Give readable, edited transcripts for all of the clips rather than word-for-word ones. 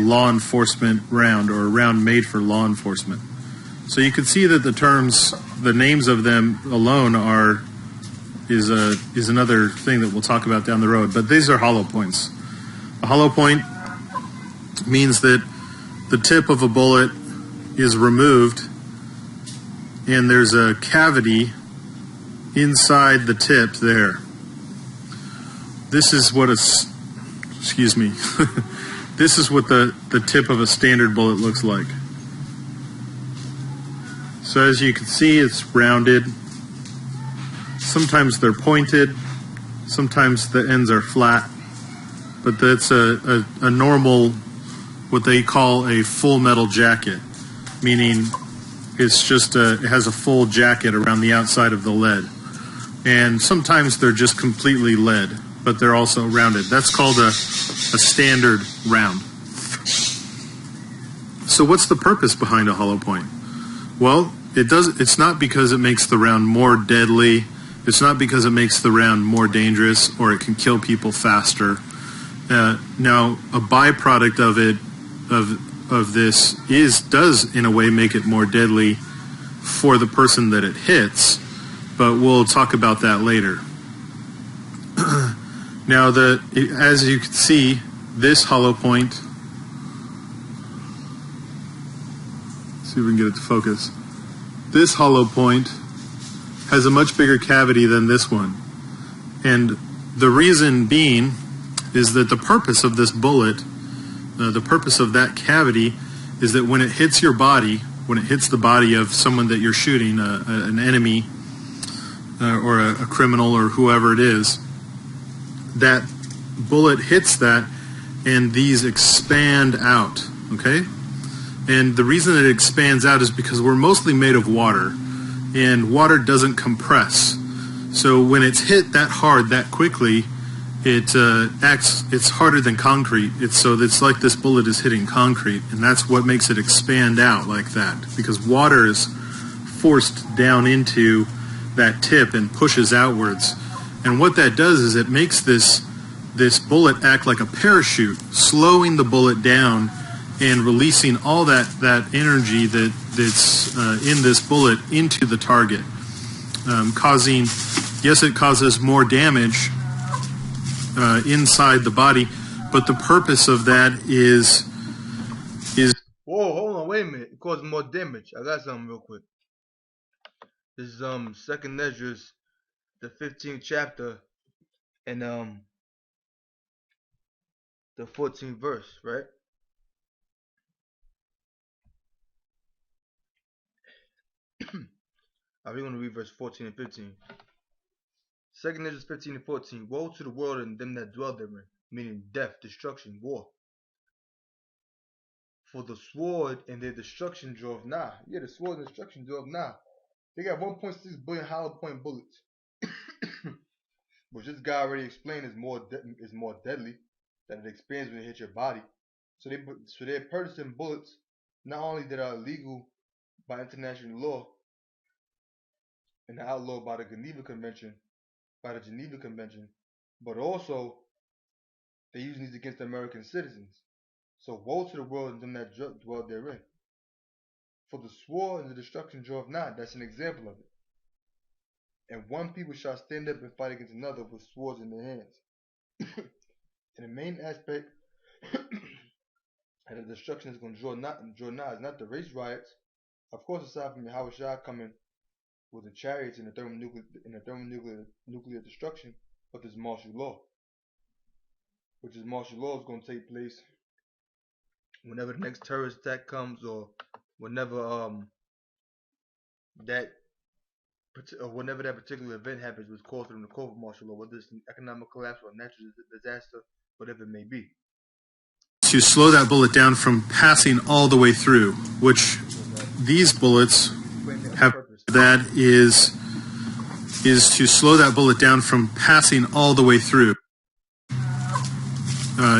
law enforcement round, or a round made for law enforcement. So you can see that the names of them alone is another thing that we'll talk about down the road. But these are hollow points. A hollow point means that the tip of a bullet is removed and there's a cavity inside the tip there. This is what this is what the tip of a standard bullet looks like. So as you can see, it's rounded. Sometimes they're pointed, sometimes the ends are flat, but that's a normal, what they call a full metal jacket, meaning it's just it has a full jacket around the outside of the lead. And sometimes they're just completely lead, but they're also rounded. That's called a standard round. So what's the purpose behind a hollow point? Well, it's not because it makes the round more deadly. It's not because it makes the round more dangerous or it can kill people faster. Now, a byproduct of it, of this, does in a way make it more deadly for the person that it hits, but we'll talk about that later. Now, as you can see, this hollow point, let's see if we can get it to focus. This hollow point has a much bigger cavity than this one. And the reason being is that the purpose of this bullet, the purpose of that cavity, is that when it hits your body, when it hits the body of someone that you're shooting, an enemy or a criminal or whoever it is, that bullet hits that and these expand out, okay? And the reason it expands out is because we're mostly made of water, and water doesn't compress. So when it's hit that hard, that quickly, it's harder than concrete. It's like this bullet is hitting concrete, and that's what makes it expand out like that, because water is forced down into that tip and pushes outwards. And what that does is it makes this bullet act like a parachute, slowing the bullet down and releasing all that energy that's in this bullet into the target, causing, yes, it causes more damage inside the body, but the purpose of that is. Whoa, hold on, wait a minute! It causes more damage. I got something real quick. This is 2nd Esdras, the 15th chapter, and the 14th verse, right? I'm going to read verse 14 and 15. 2nd Esdras 15 and 14. Woe to the world and them that dwell therein, meaning death, destruction, war. For the sword and their destruction drove nigh. Yeah, the sword and destruction drove nigh. They got 1.6 billion hollow point bullets, which this guy already explained is more deadly, that it expands when it hits your body. So they're purchasing bullets not only that are illegal by international law and outlawed by the Geneva Convention, but also they're using these against American citizens. So woe to the world and them that dwell therein. For the sword and the destruction drove nigh. That's an example of it. And one people shall stand up and fight against another with swords in their hands. And the main aspect and the destruction is going to draw nigh is not the race riots. Of course, aside from Howard Shah coming with the chariots and the thermonuclear destruction, but there's martial law, which is martial law is going to take place whenever the next terrorist attack comes, or whenever that particular event happens, which calls for them to call for martial law, whether it's an economic collapse or a natural disaster, whatever it may be. To slow that bullet down from passing all the way through, which these bullets have, that is to slow that bullet down from passing all the way through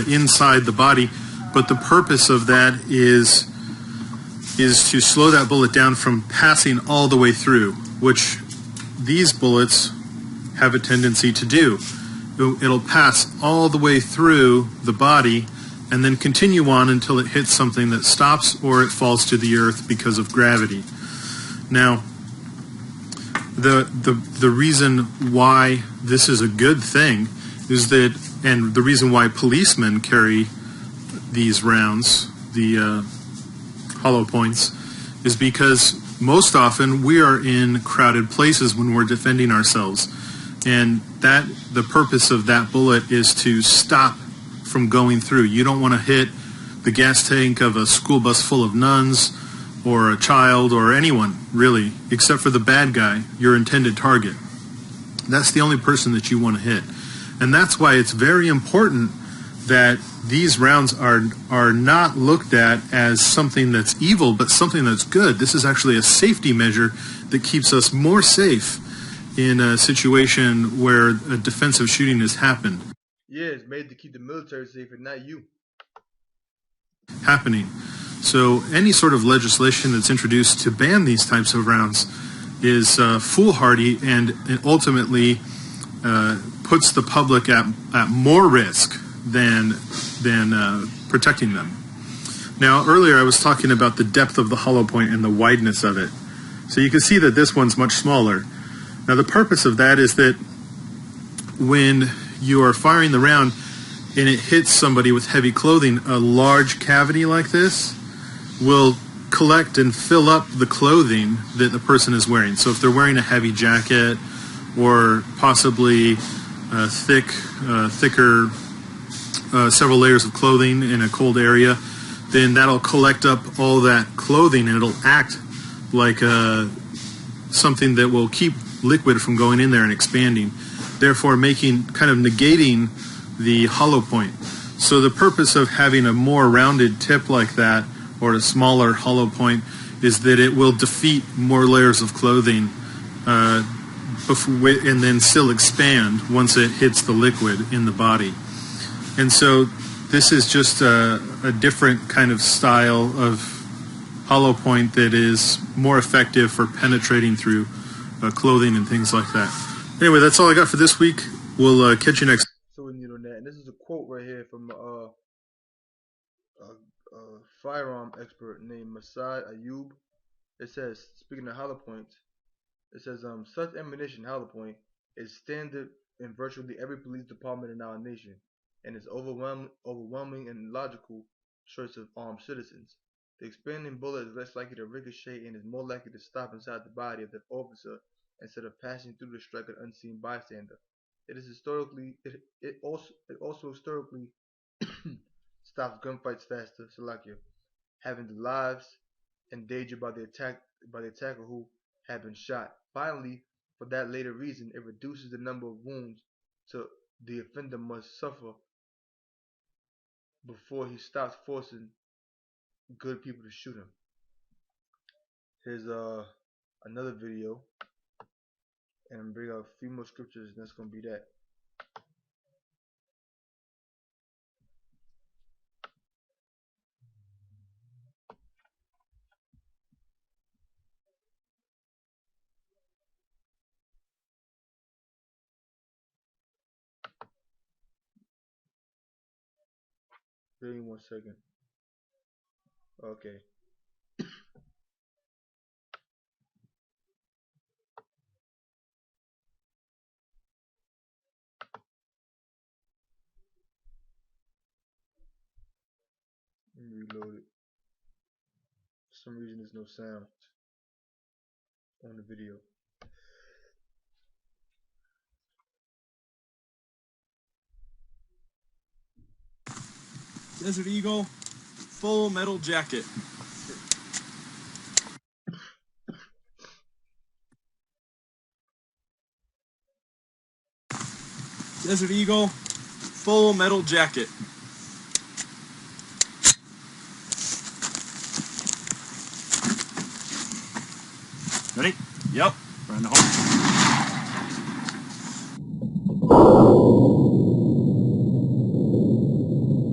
inside the body. But the purpose of that is to slow that bullet down from passing all the way through, which these bullets have a tendency to do. It'll pass all the way through the body and then continue on until it hits something that stops or it falls to the earth because of gravity. Now, the reason why this is a good thing is that, and the reason why policemen carry these rounds, the hollow points, is because most often we are in crowded places when we're defending ourselves, and that the purpose of that bullet is to stop from going through. You don't want to hit the gas tank of a school bus full of nuns or a child or anyone, really, except for the bad guy, your intended target. That's the only person that you want to hit. And that's why it's very important that these rounds are not looked at as something that's evil, but something that's good. This is actually a safety measure that keeps us more safe in a situation where a defensive shooting has happened. Yeah, it's made to keep the military safe and not you. Happening. So any sort of legislation that's introduced to ban these types of rounds is foolhardy and ultimately puts the public at more risk than protecting them. Now, earlier I was talking about the depth of the hollow point and the wideness of it. So you can see that this one's much smaller. Now, the purpose of that is that when you are firing the round and it hits somebody with heavy clothing, a large cavity like this will collect and fill up the clothing that the person is wearing. So if they're wearing a heavy jacket or possibly thicker several layers of clothing in a cold area, then that'll collect up all that clothing and it'll act like something that will keep liquid from going in there and expanding, therefore negating the hollow point. So the purpose of having a more rounded tip like that, or a smaller hollow point, is that it will defeat more layers of clothing and then still expand once it hits the liquid in the body. And so this is just a different kind of style of hollow point that is more effective for penetrating through clothing and things like that. Anyway, that's all I got for this week. We'll catch you next. So we need on that. And this is a quote right here from a firearm expert named Masad Ayub. It says, speaking of hollow points, it says, such ammunition, hollow point, is standard in virtually every police department in our nation, and is overwhelming and logical choice of armed citizens. The expanding bullet is less likely to ricochet and is more likely to stop inside the body of the officer instead of passing through to strike an unseen bystander. It also historically stops gunfights faster, Salakia, having the lives endangered by the attacker who had been shot. Finally, for that later reason, it reduces the number of wounds the offender must suffer before he stops forcing good people to shoot him. Here's another video, and I'm bring out a few more scriptures, and that's gonna be that. Give me 1 second. Okay. Let me reload it. For some reason there's no sound on the video. Desert Eagle, full metal jacket. Desert Eagle, full metal jacket. Ready? Yep. Run the home.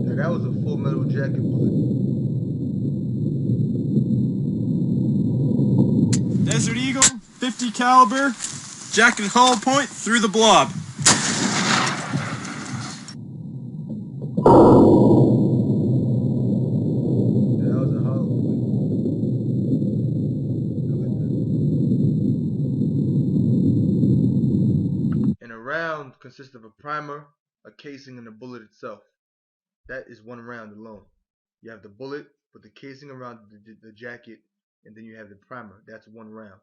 Yeah, that was a full metal jacket bullet. Desert Eagle, 50 caliber, jacket and hollow point through the blob. round consists of a primer, a casing, and the bullet itself. That is one round alone. You have the bullet with the casing around the jacket, and then you have the primer. That's one round.